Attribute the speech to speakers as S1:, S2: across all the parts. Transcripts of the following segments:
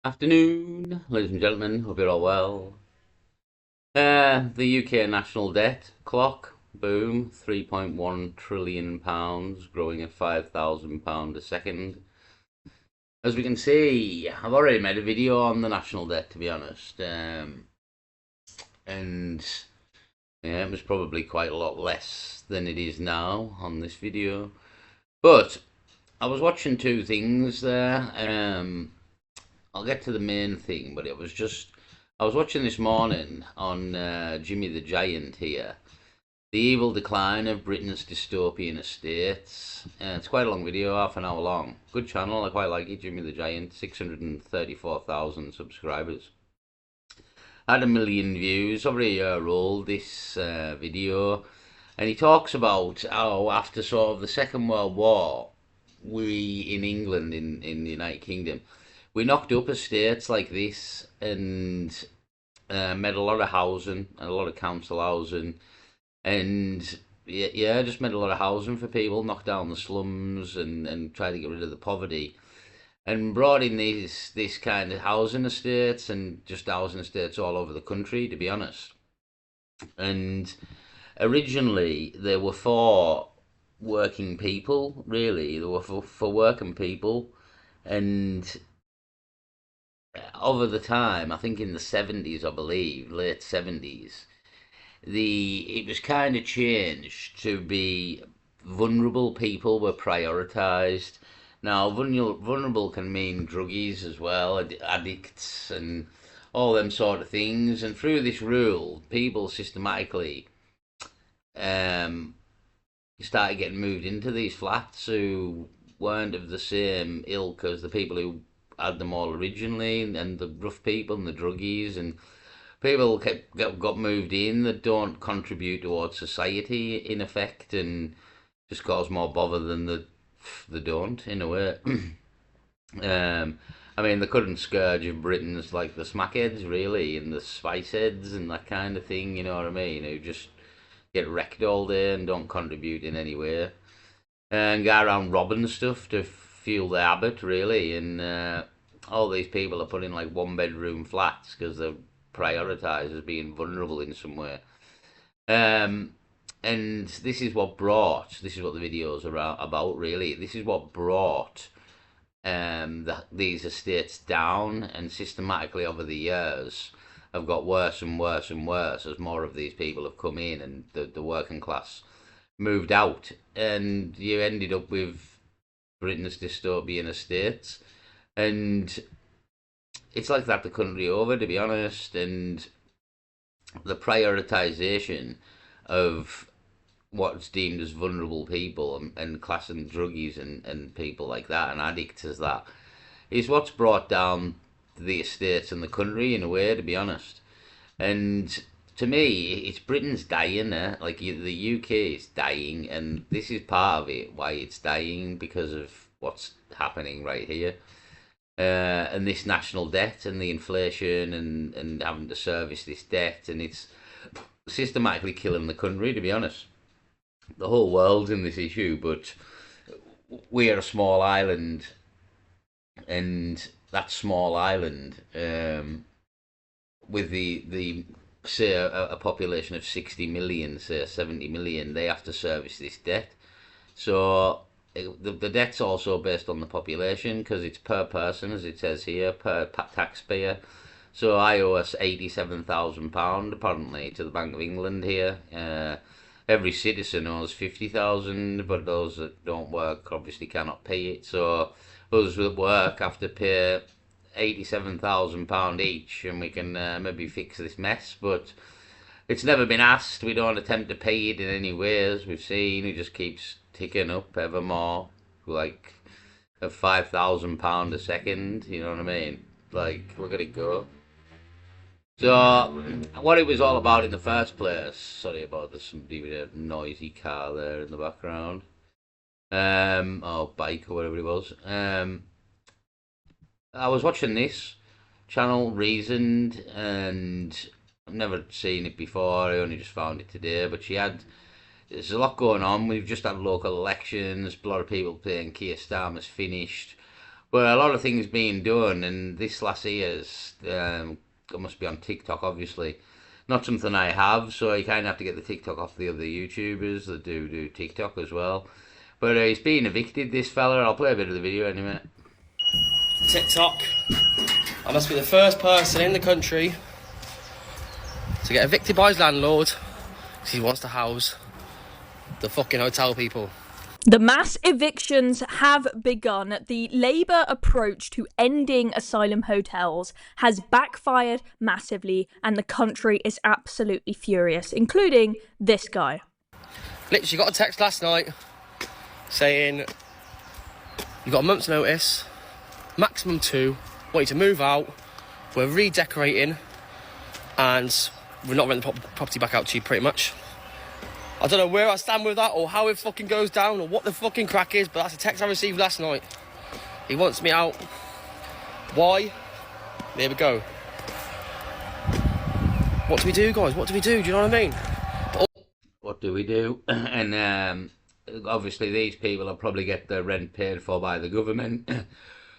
S1: Afternoon, ladies and gentlemen. Hope you're all well. The UK national debt clock, boom, £3.1 trillion, growing at £5,000 a second. As we can see, I've already made a video on the national debt, to be honest, and yeah, it was probably quite a lot less than it is now on this video. But I was watching two things there. I'll get to the main thing, but I was watching this morning on Jimmy the Giant here, the evil decline of Britain's dystopian estates. It's quite a long video, half an hour long. Good channel, I quite like it. Jimmy the Giant, 634,000 subscribers. Had a million views, over a year old. This video, and he talks about how after sort of the Second World War, we in England, in the United Kingdom, we knocked up estates like this and made a lot of housing, a lot of council housing, and yeah, just made a lot of housing for people, knocked down the slums and tried to get rid of the poverty, and brought in these this kind of housing estates and just housing estates all over the country, to be honest. And originally they were for working people, really. They were for working people, and over the time, I think in the 70s, I believe, late 70s, it was kind of changed to be vulnerable people were prioritized. Now, vulnerable can mean druggies as well, addicts, and all them sort of things. And through this rule, people systematically um, started getting moved into these flats who weren't of the same ilk as the people who had them all originally, and the rough people and the druggies, and people got moved in that don't contribute towards society in effect, and just cause more bother than the don't, in a way. I mean, the current scourge of Britain's like the smackheads, really, and the spiceheads and that kind of thing. You know what I mean? Who just get wrecked all day and don't contribute in any way, and go around robbing stuff to fuel their habit, really. And all these people are put in like one bedroom flats because they're prioritised as being vulnerable in some way. Um, and this is what the videos are about, really. This is what brought these estates down, and systematically over the years have got worse and worse and worse as more of these people have come in and the working class moved out, and you ended up with Britain's dystopian estates, and it's like that the country over, to be honest. And the prioritization of what's deemed as vulnerable people, and classing druggies and people like that and addicts as that is what's brought down the estates and the country in a way, to be honest. And to me, it's Britain's dying. Like the UK is dying, and this is part of it. Why it's dying, because of what's happening right here, and this national debt and the inflation, and having to service this debt, and it's systematically killing the country. To be honest, the whole world's in this issue, but we are a small island, and that small island, with the say a population of 60 million, say 70 million, they have to service this debt. So the debt's also based on the population, because it's per person, as it says here, per taxpayer. So I owe us £87,000 apparently to the Bank of England here. Every citizen owes 50,000, but those that don't work obviously cannot pay it. So those that work have to pay £87,000 each, and we can maybe fix this mess. But it's never been asked. We don't attempt to pay it in any way, as we've seen. It just keeps ticking up ever more, like at £5,000 a second. You know what I mean? Like, look at it go. So, what it was all about in the first place. Sorry about this, somebody with a noisy car there in the background. Or bike or whatever it was. I was watching this channel, Reasoned, and I've never seen it before. I only just found it today. But there's a lot going on. We've just had local elections. A lot of people saying Keir Starmer's finished. Well, a lot of things being done, and this last year's it must be on TikTok, obviously. Not something I have, so you kind of have to get the TikTok off the other YouTubers that do TikTok as well. But he's being evicted, this fella. I'll play a bit of the video in a minute.
S2: TikTok. I must be the first person in the country to get evicted by his landlord because he wants to house the fucking hotel people.
S3: The mass evictions have begun. The Labour approach to ending asylum hotels has backfired massively, and the country is absolutely furious, including this guy.
S2: Literally got a text last night saying, you got a month's notice, maximum 2, want you to move out, we're redecorating, and we're not renting the property back out to you, pretty much. I don't know where I stand with that, or how it fucking goes down, or what the fucking crack is, but that's a text I received last night. He wants me out. Why? There we go. What do we do, guys? What do we do? Do you know what I mean?
S1: What do we do? And obviously these people will probably get their rent paid for by the government,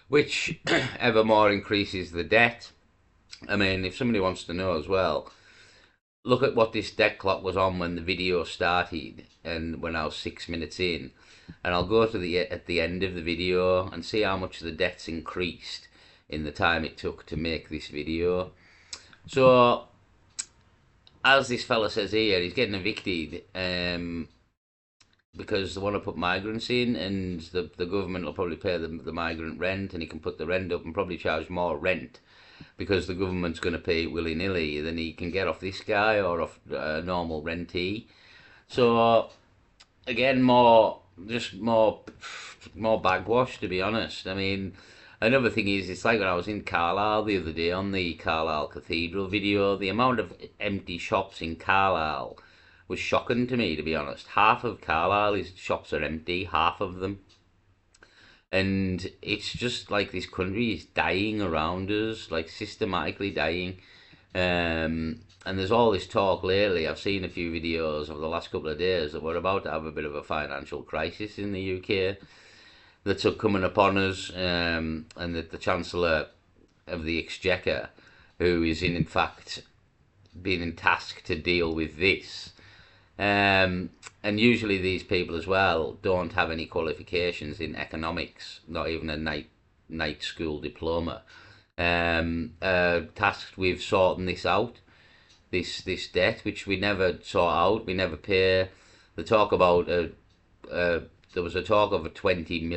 S1: which ever more increases the debt. I mean, if somebody wants to know as well, look at what this debt clock was on when the video started, and when I was 6 minutes in, and I'll go to at the end of the video and see how much the debt's increased in the time it took to make this video. So, as this fella says here, he's getting evicted because they want to put migrants in, and the government will probably pay the migrant rent, and he can put the rent up and probably charge more rent, because the government's going to pay it willy-nilly, then he can get off this guy or off a normal rentee. So, again, more bagwash, to be honest. I mean, another thing is, it's like when I was in Carlisle the other day on the Carlisle Cathedral video, the amount of empty shops in Carlisle was shocking to me, to be honest. Half of Carlisle's shops are empty, half of them. And it's just like this country is dying around us, like systematically dying. And there's all this talk lately. I've seen a few videos over the last couple of days that we're about to have a bit of a financial crisis in the UK that's coming upon us, and that the Chancellor of the Exchequer, who is in fact being tasked to deal with this, and usually these people as well don't have any qualifications in economics, not even a night school diploma, tasked with sorting this out, this debt, which we never sort out, we never pay. The talk about there was a talk of a £20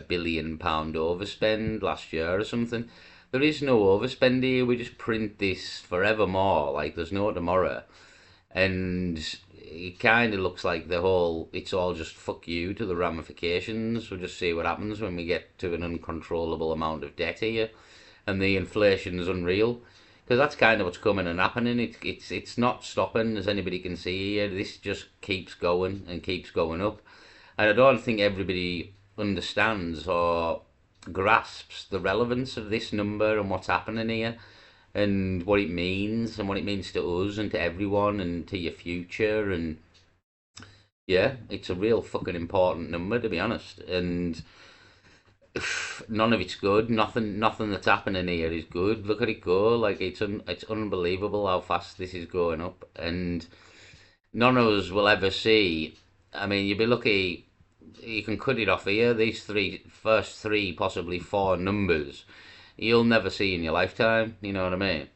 S1: billion overspend last year or something. There is no overspend here. We just print this forevermore, like there's no tomorrow. And it kind of looks like it's all just fuck you to the ramifications. We'll just see what happens when we get to an uncontrollable amount of debt here, and the inflation is unreal, because that's kind of what's coming and happening. It's not stopping, as anybody can see here. This just keeps going and keeps going up, and I don't think everybody understands or grasps the relevance of this number and what's happening here, and what it means, and what it means to us and to everyone and to your future. And yeah, it's a real fucking important number, to be honest, and none of it's good. Nothing that's happening here is good. Look at it go. Like, it's unbelievable how fast this is going up, and none of us will ever see. I mean, you'd be lucky. You can cut it off here. These first three, possibly 4 numbers, you'll never see in your lifetime, you know what I mean?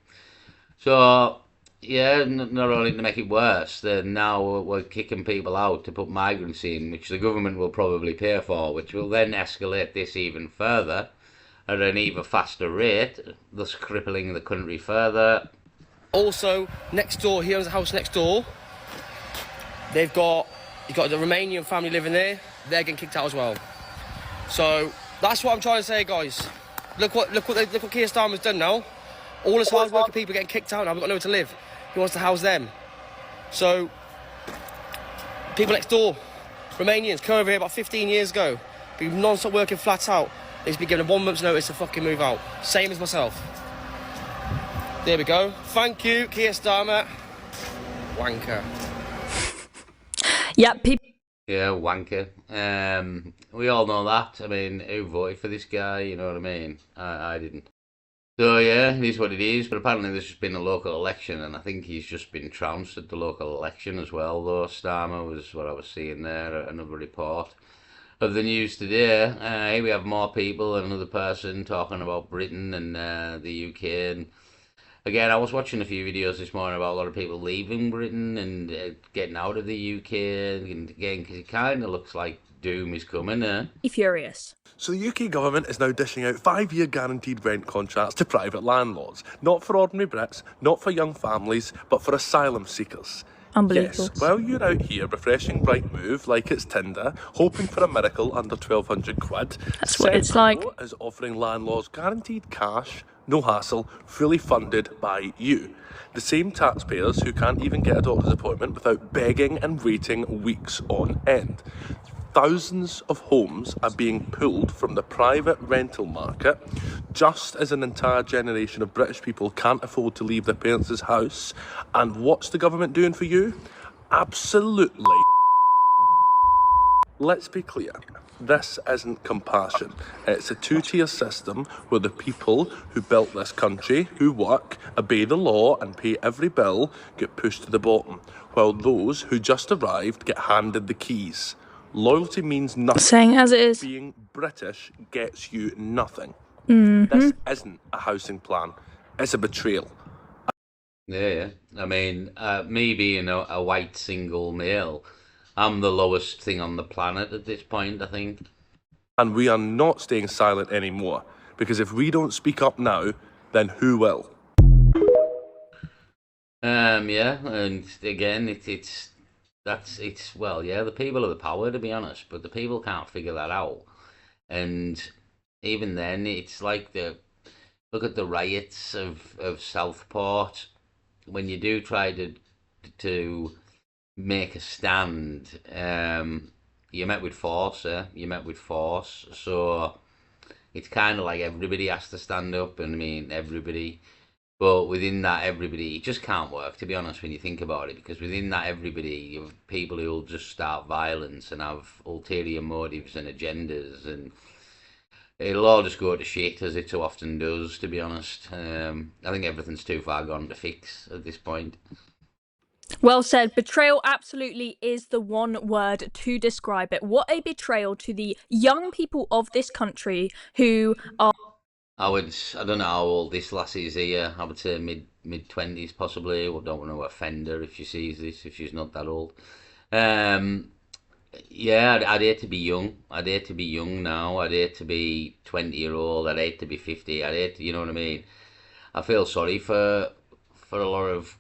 S1: So, yeah, not only to make it worse, then now we're kicking people out to put migrants in, which the government will probably pay for, which will then escalate this even further at an even faster rate, thus crippling the country further.
S2: Also, next door, he owns a house next door. You've got the Romanian family living there. They're getting kicked out as well. So that's what I'm trying to say, guys. Look what Keir Starmer's done now. All his hard-working people are getting kicked out now. We've got nowhere to live. He wants to house them. So, people next door, Romanians, came over here about 15 years ago. Been non-stop working flat out. They've been given a 1 month's notice to fucking move out. Same as myself. There we go. Thank you, Keir Starmer. Wanker.
S3: Yeah, people
S1: Yeah, wanker. We all know that. I mean, who voted for this guy? You know what I mean? I didn't. So yeah, it is what it is. But apparently, there's just been a local election, and I think he's just been trounced at the local election as well. Though Starmer was what I was seeing there. Another report of the news today. Here we have more people and another person talking about Britain and the UK. And again, I was watching a few videos this morning about a lot of people leaving Britain and getting out of the UK. And again, because it kind of looks like doom is coming.
S3: Furious.
S4: So the UK government is now dishing out 5-year guaranteed rent contracts to private landlords. Not for ordinary Brits, not for young families, but for asylum seekers.
S3: Unbelievable.
S4: Yes, while you're out here refreshing Rightmove like it's Tinder, hoping for a miracle under 1,200 quid,
S3: That's what it's like.
S4: Sentro is offering landlords guaranteed cash, no hassle, fully funded by you. The same taxpayers who can't even get a doctor's appointment without begging and waiting weeks on end. Thousands of homes are being pulled from the private rental market, just as an entire generation of British people can't afford to leave their parents' house. And what's the government doing for you? Absolutely. Let's be clear. This isn't compassion. It's a two-tier system where the people who built this country, who work, obey the law and pay every bill, get pushed to the bottom, while those who just arrived get handed the keys. Loyalty means nothing.
S3: Saying as it is.
S4: Being British gets you nothing. This isn't a housing plan. It's a betrayal.
S1: Yeah. I mean, me being a white single male, I'm the lowest thing on the planet at this point, I think.
S4: And we are not staying silent anymore. Because if we don't speak up now, then who will?
S1: Yeah, and again, well, yeah, the people are the power, to be honest, but the people can't figure that out. And even then, it's like look at the riots of Southport. When you do try to make a stand, you're met with force, You're met with force. So it's kind of like everybody has to stand up, and I mean, everybody. But within that, everybody, it just can't work, to be honest, when you think about it, because within that, everybody, you have people who will just start violence and have ulterior motives and agendas, and it'll all just go to shit, as it so often does, to be honest. I think everything's too far gone to fix at this point.
S3: Well said. Betrayal absolutely is the one word to describe it. What a betrayal to the young people of this country who are.
S1: I don't know how old this lassie is here. I would say mid-20s possibly. I don't want to offend her if she sees this, if she's not that old. Um, yeah, I'd hate to be young. I'd hate to be young now. I'd hate to be 20-year-old. I'd hate to be 50. I'd hate to, you know what I mean? I feel sorry for a lot of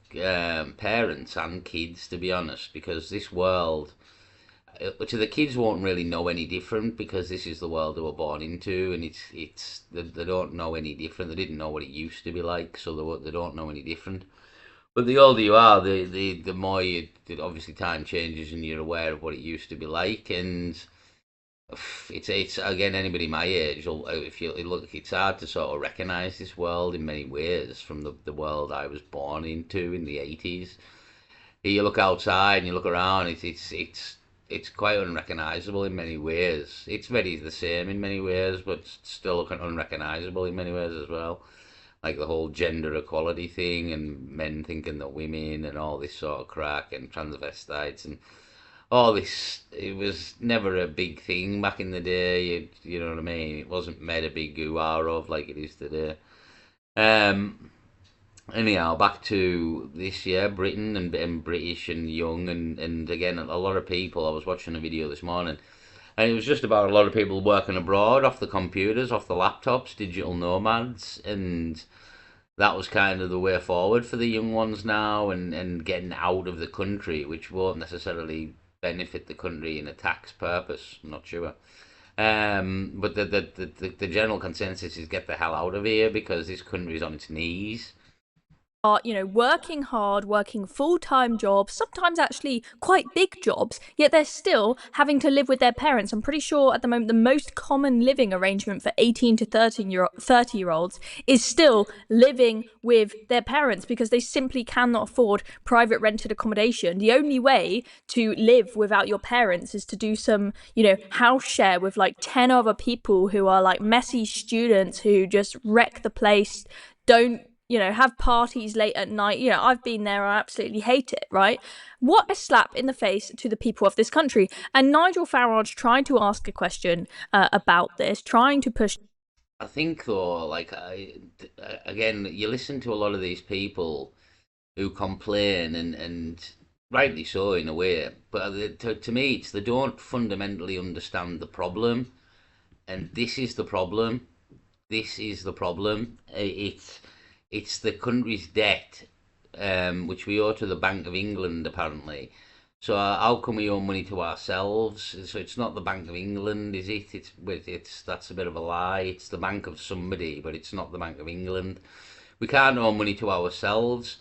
S1: parents and kids, to be honest, because this world, which the kids won't really know any different, because this is the world they were born into, and they don't know any different. They didn't know what it used to be like, so they don't know any different. But the older you are, the more obviously time changes and you're aware of what it used to be like, and it's again, anybody my age, if you look, it's hard to sort of recognise this world in many ways from the world I was born into in the 80s. You look outside and you look around, it's quite unrecognisable in many ways. It's very the same in many ways, but still unrecognisable in many ways as well. Like the whole gender equality thing and men thinking that women and all this sort of crack and transvestites and all this. It was never a big thing back in the day. You know what I mean? It wasn't made a big hoo-ha of like it is today. Um, Anyhow, back to this year, Britain and British and young and again a lot of people. I was watching a video this morning, and it was just about a lot of people working abroad off the computers, off the laptops, digital nomads, and that was kind of the way forward for the young ones now, and getting out of the country, which won't necessarily benefit the country in a tax purpose. I'm not sure. But the general consensus is get the hell out of here because this country's on its knees.
S3: are, working hard, working full-time jobs, sometimes actually quite big jobs, yet they're still having to live with their parents. I'm pretty sure at the moment the most common living arrangement for 18 to 30-year-olds is still living with their parents because they simply cannot afford private rented accommodation. The only way to live without your parents is to do some, house share with like 10 other people who are like messy students who just wreck the place, don't have parties late at night. I've been there. I absolutely hate it, right? What a slap in the face to the people of this country. And Nigel Farage tried to ask a question about this, trying to push.
S1: I think though, like again, you listen to a lot of these people who complain, and rightly so in a way. But to me, it's they don't fundamentally understand the problem, and this is the problem. This is the problem. It's the country's debt, which we owe to the Bank of England, apparently. So how can we owe money to ourselves? So it's not the Bank of England, is it? It's that's a bit of a lie. It's the bank of somebody, but it's not the Bank of England. We can't owe money to ourselves,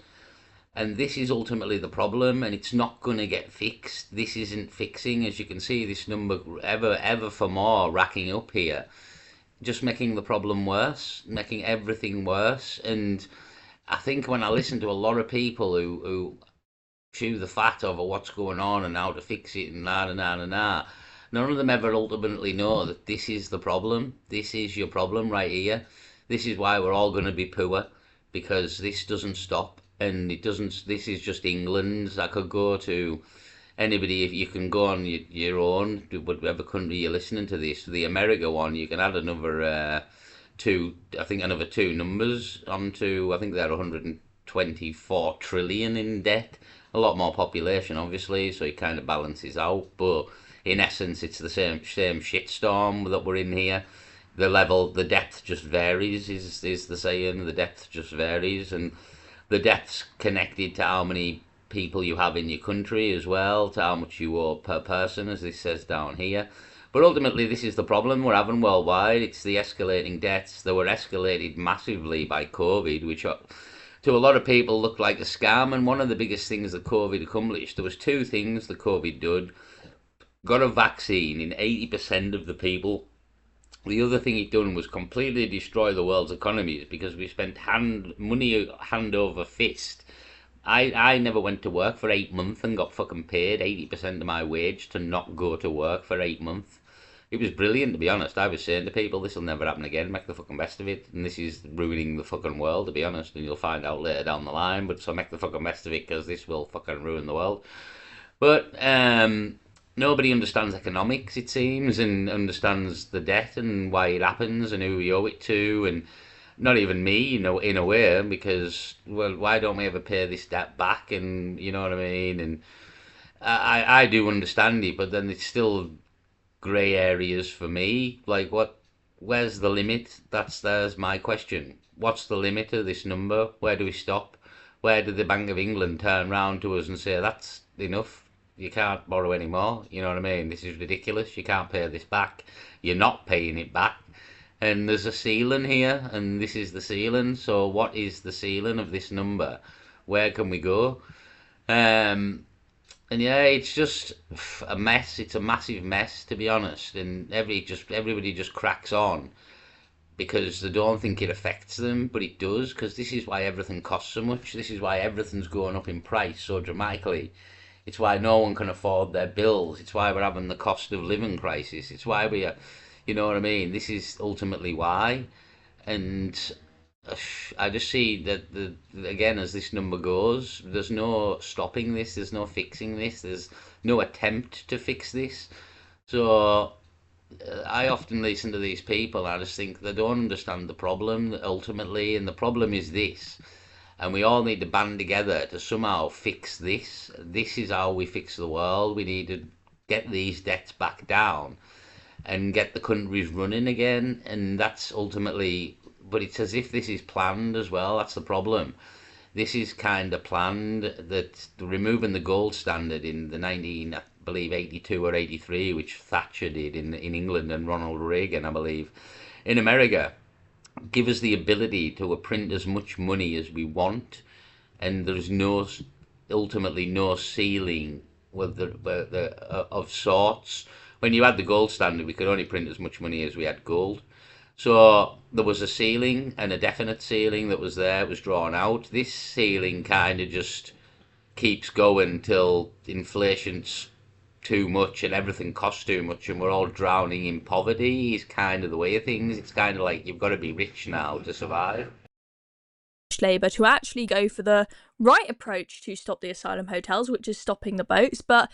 S1: and this is ultimately the problem. And it's not going to get fixed. This isn't fixing, as you can see. This number ever for more racking up here, just making the problem worse, making everything worse. And I think when I listen to a lot of people who chew the fat over what's going on and how to fix it and none of them ever ultimately know that this is the problem. This is your problem right here. This is why we're all going to be poor, because this doesn't stop. And it doesn't. This is just England. I could go to anybody, if you can go on your own, whatever country you're listening to this, the America one, you can add another another two numbers onto. I think they're 124 trillion in debt. A lot more population, obviously, so it kind of balances out. But in essence, it's the same shitstorm that we're in here. The depth just varies. Is the saying? The depth just varies, and the depth's connected to how many people you have in your country as well, to how much you owe per person, as this says down here. But ultimately, this is the problem we're having worldwide. It's the escalating debts that were escalated massively by COVID, which to a lot of people looked like a scam. And one of the biggest things that COVID accomplished, there was two things that COVID did. Got a vaccine in 80% of the people. The other thing it done was completely destroy the world's economies, because we spent money hand over fist. I never went to work for 8 months and got fucking paid 80% of my wage to not go to work for 8 months. It was brilliant, to be honest. I was saying to people, this will never happen again, make the fucking best of it. And this is ruining the fucking world, to be honest. And you'll find out later down the line, but so make the fucking best of it, because this will fucking ruin the world. But nobody understands economics, it seems, and understands the debt and why it happens and who we owe it to. And not even me, in a way, because, well, why don't we ever pay this debt back? And you know what I mean? And I do understand it, but then it's still grey areas for me. Like, where's the limit? There's my question. What's the limit of this number? Where do we stop? Where did the Bank of England turn round to us and say, that's enough? You can't borrow anymore. You know what I mean? This is ridiculous. You can't pay this back. You're not paying it back. And there's a ceiling here, and this is the ceiling. So what is the ceiling of this number? Where can we go? And yeah, it's just a mess. It's a massive mess, to be honest. And everybody just cracks on because they don't think it affects them, but it does, because this is why everything costs so much. This is why everything's going up in price so dramatically. It's why no one can afford their bills. It's why we're having the cost of living crisis. It's why we are, you know what I mean? This is ultimately why. And I just see that, again, as this number goes, there's no stopping this. There's no fixing this. There's no attempt to fix this. So I often listen to these people, and I just think they don't understand the problem ultimately. And the problem is this. And we all need to band together to somehow fix this. This is how we fix the world. We need to get these debts back down and get the countries running again. And that's ultimately, but it's as if this is planned as well. That's the problem. This is kind of planned, that removing the gold standard in the 82 or 83, which Thatcher did in England, and Ronald Reagan, I believe, in America, give us the ability to print as much money as we want, and there's ultimately no ceiling with of sorts. When you had the gold standard, we could only print as much money as we had gold. So there was a ceiling, and a definite ceiling that was there, it was drawn out. This ceiling kind of just keeps going till inflation's too much and everything costs too much and we're all drowning in poverty is kind of the way of things. It's kind of like you've got to be rich now to survive.
S3: Labour to actually go for the right approach to stop the asylum hotels, which is stopping the boats. But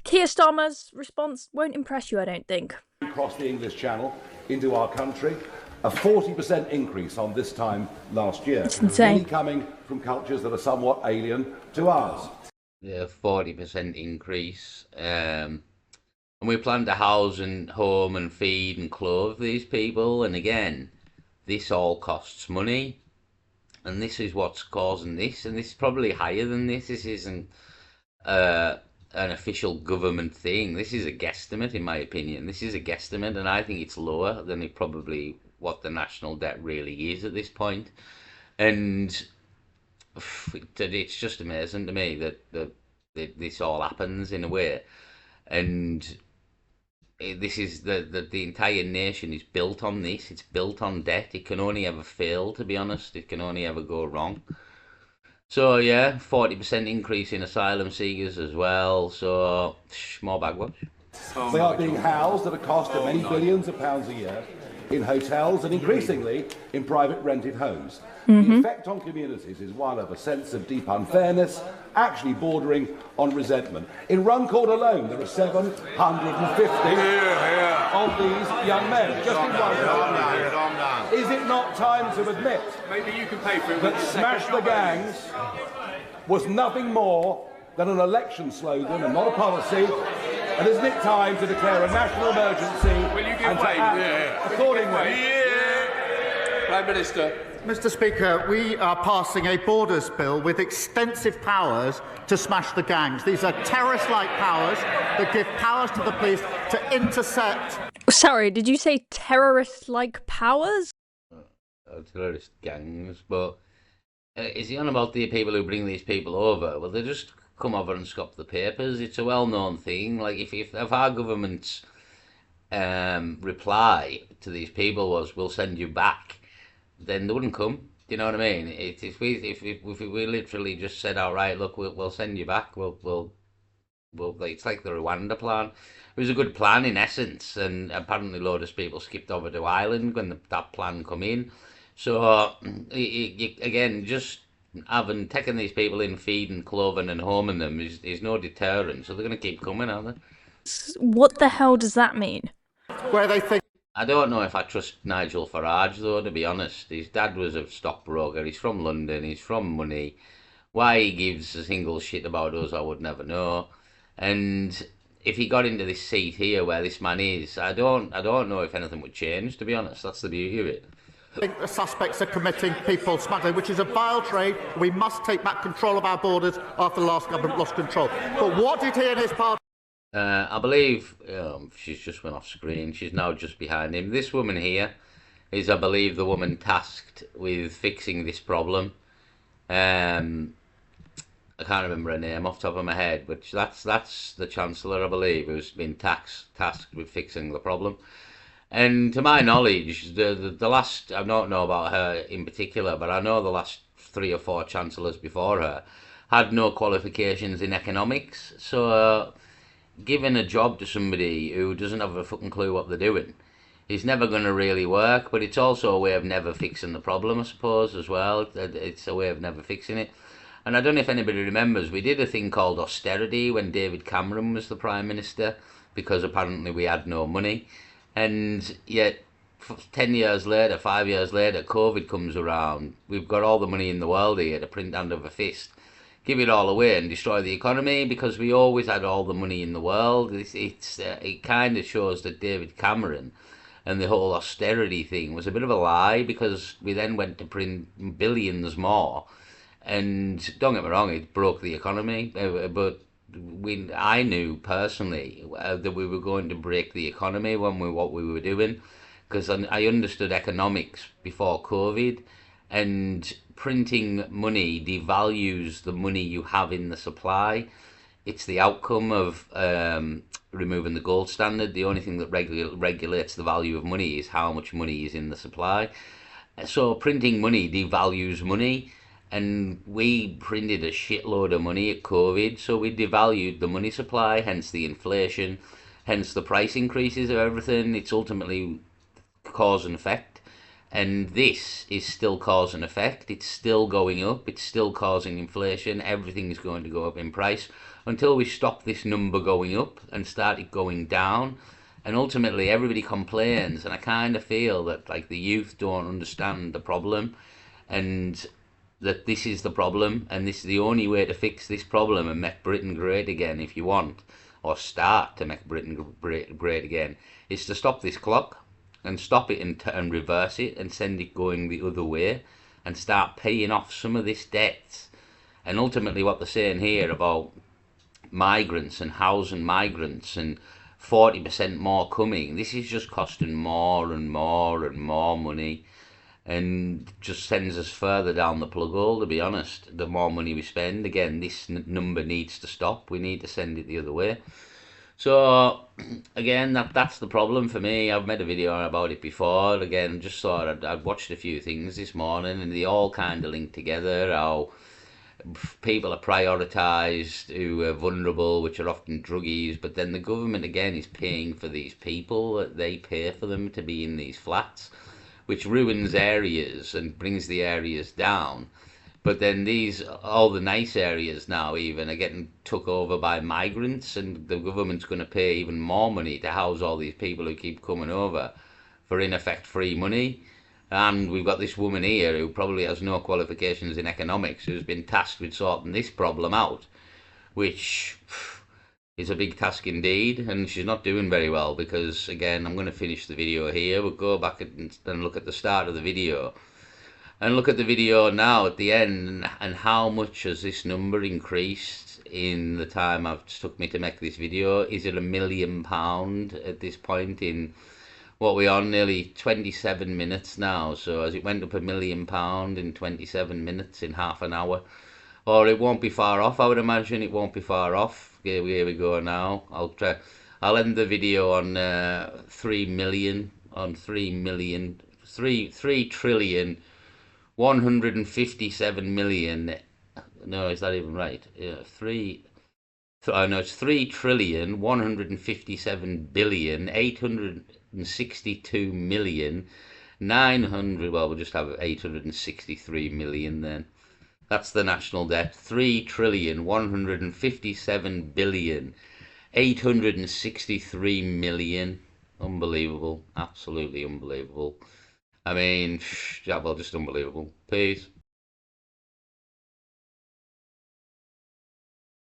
S3: Keir Starmer's response won't impress you, I don't think.
S5: Across the English Channel into our country, a 40% increase on this time last year.
S3: It's insane.
S5: Many coming from cultures that are somewhat alien to ours.
S1: Yeah, 40% increase. And we plan to house and home and feed and clothe these people. And again, this all costs money. And this is what's causing this. And this is probably higher than this. This isn't an official government thing. This is a guesstimate, in my opinion. This is a guesstimate, and I think it's lower than what the national debt really is at this point. And it's just amazing to me that this all happens in a way. And this is the entire nation is built on this. It's built on debt. It can only ever fail, to be honest. It can only ever go wrong. So yeah, 40% increase in asylum seekers as well. So more bagwash.
S5: They are being housed at a cost of many billions of pounds a year in hotels and increasingly in private rented homes. The effect on communities is one of a sense of deep unfairness, actually bordering on resentment. In Runcorn alone, there are 750 of these young men. Just in Runcorn. Is it not time to admit that Smash the Gangs was nothing more than an election slogan and not a policy? And isn't it time to declare a national emergency and to act accordingly?
S6: Prime Minister.
S7: Mr. Speaker, we are passing a borders bill with extensive powers to smash the gangs. These are terrorist-like powers that give powers to the police to intercept.
S3: Sorry, did you say terrorist-like powers?
S1: Terrorist gangs, but is he on about the people who bring these people over? Well, they just come over and stop the papers. It's a well-known thing. Like if our government's reply to these people was, "We'll send you back," then they wouldn't come. Do you know what I mean? If we literally just said, "All right, look, we'll send you back," it's like the Rwanda plan. It was a good plan in essence, and apparently a load of people skipped over to Ireland when that plan come in. So again, just taking these people in, feeding, clothing, and homing them is no deterrent. So they're going to keep coming, aren't they?
S3: What the hell does that mean?
S7: Where they think.
S1: I don't know if I trust Nigel Farage, though, to be honest. His dad was a stockbroker. He's from London. He's from money. Why he gives a single shit about us, I would never know. And if he got into this seat here where this man is, I don't know if anything would change, to be honest. That's the beauty of it.
S7: I think the suspects are committing people smuggling, which is a vile trade. We must take back control of our borders after the last government lost control. But what did he and his party...
S1: I believe she's just went off screen. She's now just behind him. This woman here is, I believe, the woman tasked with fixing this problem. I can't remember her name off the top of my head, but that's the Chancellor, I believe, who's been tasked with fixing the problem. And to my knowledge, the last, I don't know about her in particular, but I know the last 3 or 4 chancellors before her had no qualifications in economics. So giving a job to somebody who doesn't have a fucking clue what they're doing is never going to really work. But it's also a way of never fixing the problem, I suppose, as well. It's a way of never fixing it. And I don't know if anybody remembers, we did a thing called austerity when David Cameron was the Prime Minister, because apparently we had no money. And yet 10 years later, 5 years later, COVID comes around. We've got all the money in the world here to print hand over fist, give it all away and destroy the economy, because we always had all the money in the world. It kind of shows that David Cameron and the whole austerity thing was a bit of a lie, because we then went to print billions more. And don't get me wrong, it broke the economy, but I knew personally that we were going to break the economy what we were doing, because I understood economics before COVID, and printing money devalues the money you have in the supply. It's the outcome of removing the gold standard. The only thing that regulates the value of money is how much money is in the supply. So printing money devalues money, and we printed a shitload of money at COVID, so we devalued the money supply, hence the inflation, hence the price increases of everything. It's ultimately cause and effect, and this is still cause and effect. It's still going up, it's still causing inflation. Everything is going to go up in price until we stop this number going up and start it going down. And ultimately everybody complains, and I kind of feel that like the youth don't understand the problem, and that this is the problem, and this is the only way to fix this problem and make Britain great again, if you want, or start to make Britain great again, is to stop this clock and stop it and reverse it and send it going the other way and start paying off some of this debt. And ultimately what they're saying here about migrants and housing migrants and 40% more coming, this is just costing more and more and more money, and just sends us further down the plug hole, to be honest. The more money we spend, again, this number needs to stop. We need to send it the other way. So again, that's the problem for me. I've made a video about it before. Again, just thought I'd watched a few things this morning, and they all kind of link together. How people are prioritised who are vulnerable, which are often druggies, but then the government again is paying for these people. They pay for them to be in these flats, which ruins areas and brings the areas down. But then all the nice areas now even are getting took over by migrants, and the government's going to pay even more money to house all these people who keep coming over for, in effect, free money. And we've got this woman here who probably has no qualifications in economics, who's been tasked with sorting this problem out, which is a big task indeed, and she's not doing very well, because again, I'm going to finish the video here. We'll go back and look at the start of the video and look at the video now at the end, and how much has this number increased in the time I've took me to make this video. Is it £1 million at this point in what we're on, nearly 27 minutes now? So as it went up £1 million in 27 minutes, in half an hour, or it won't be far off. I would imagine it won't be far off. Here we go now. I'll end the video on 3 trillion 157 million. No, is that even right? Yeah, no, it's 3 trillion 157 billion 862 million 900. Well, we'll just have 863 million then. That's the national debt. 3 trillion 157 billion 863 million. Unbelievable. Absolutely unbelievable. I mean, yeah, well, just unbelievable. Peace.